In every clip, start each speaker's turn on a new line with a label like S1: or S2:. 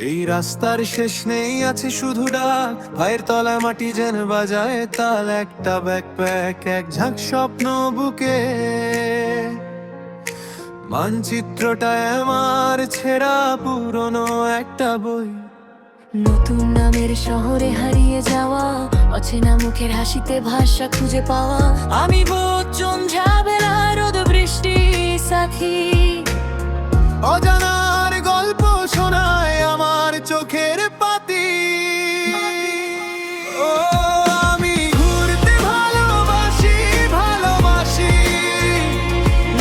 S1: এই রাস্তার শেষ নেই, আছে শুধু ডাক, পায়ের তলায় মাটি যেন বাজায় তাল। একটা ব্যাকপ্যাক, এক ঝাঁক স্বপ্ন বুকে, মানচিত্রটা আমার ছেঁড়া পুরনো একটা বই।
S2: নতুন নামের শহরে হারিয়ে যাওয়া, অচেনা মুখের হাসিতে ভাষা খুঁজে পাওয়া। আমি বচ্চন ঝামেলা, রোদ বৃষ্টি সাথী,
S1: অজানার গল্প শোনায় আমার চোখের পাতি। ও আমি ঘুরতে ভালোবাসি, ভালোবাসি।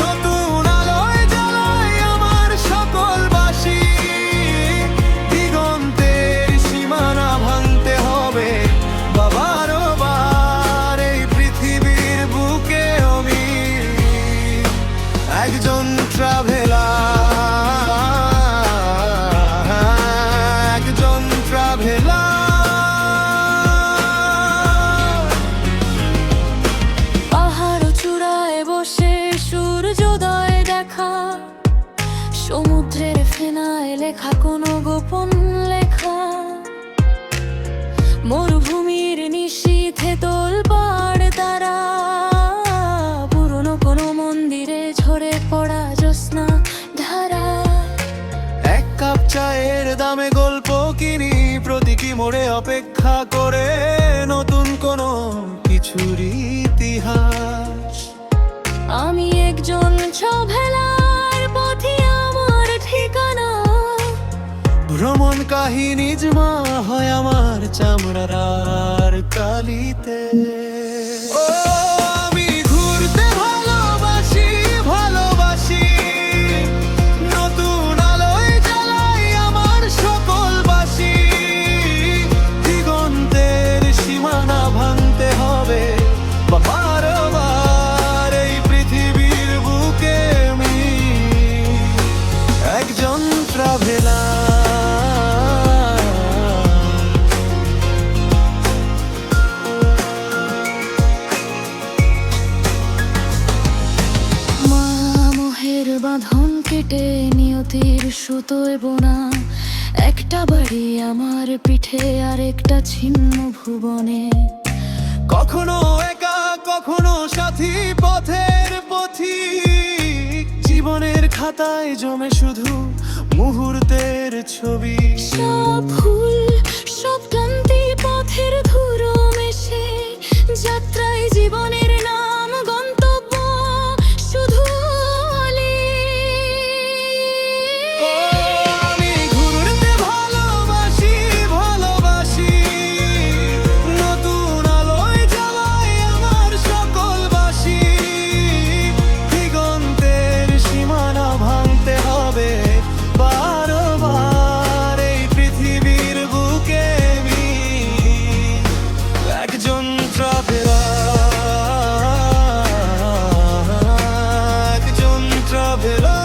S1: নতুন আলোয় জ্বালায় আমার সকল বাসি। দিগন্তের সীমানা ভাঙতে হবে বাবারও বার। এই পৃথিবীর বুকে আমি একজন ট্রাভেলার।
S2: সমুদ্রের ফেনায় লেখা কোনো গোপন লেখা, মরুভূমির নিশীথে তোলপাড় তারা, পুরনো কোনো মন্দিরে ঝরে পড়া জ্যোৎস্না ধারা।
S1: এক কাপ চায়ের দামে গল্প কিনি, প্রতীকী মোড়ে অপেক্ষা করে নতুন কোনো কিছুর ইতিহাস।
S2: আমি একজন ট্রাভেলার, পথই আমার ঠিকানা।
S1: ভ্রমণ কাহিনী জমা হয় আমার চামড়ার কালিতে। ও আমি ঘুরতে ভালোবাসি, ভালোবাসি। নতুন আলোয় জ্বালাই আমার সকল বাসি। দিগন্তের সীমানা ভাঙতে হবে বারবার। এই পৃথিবীর বুকে আমি একজন ট্রাভেলার।
S2: বাঁধন কেটে নিয়তির সুতোয় বোনা, একটা বাড়ি আমার পিঠে আর একটা ছিন্ন ভুবনে।
S1: কখনো একা, কখনো সাথী, পথের পথিক। জীবনের খাতায় জমে শুধু মুহূর্তের ছবি।
S2: সব ভুল, সব ক্লান্তি, পথের ধুলো মেশে, যাত্রায় জীবনের নাম গন্তব্য শুধু অলি।
S1: আমি ঘুরতে ভালোবাসি, ভালোবাসি। নতুন আলোয় জ্বালাই আমার সকল বাসি। দিগন্তের সীমানা ভাঙতে হবে বারবার। এই পৃথিবীর বুকে আমি একজন ট্রাভেলার, একজন ট্রাভেলার।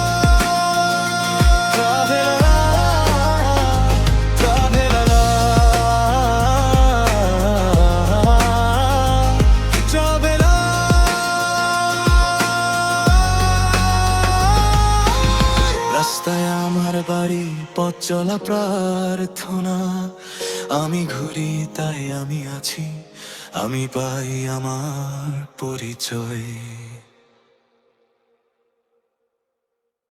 S1: রাস্তায় আমার বাড়ি, পথ চলা প্রার্থনা। আমি ঘুরি তাই আমি আছি, আমি পাই আমার পরিচয়।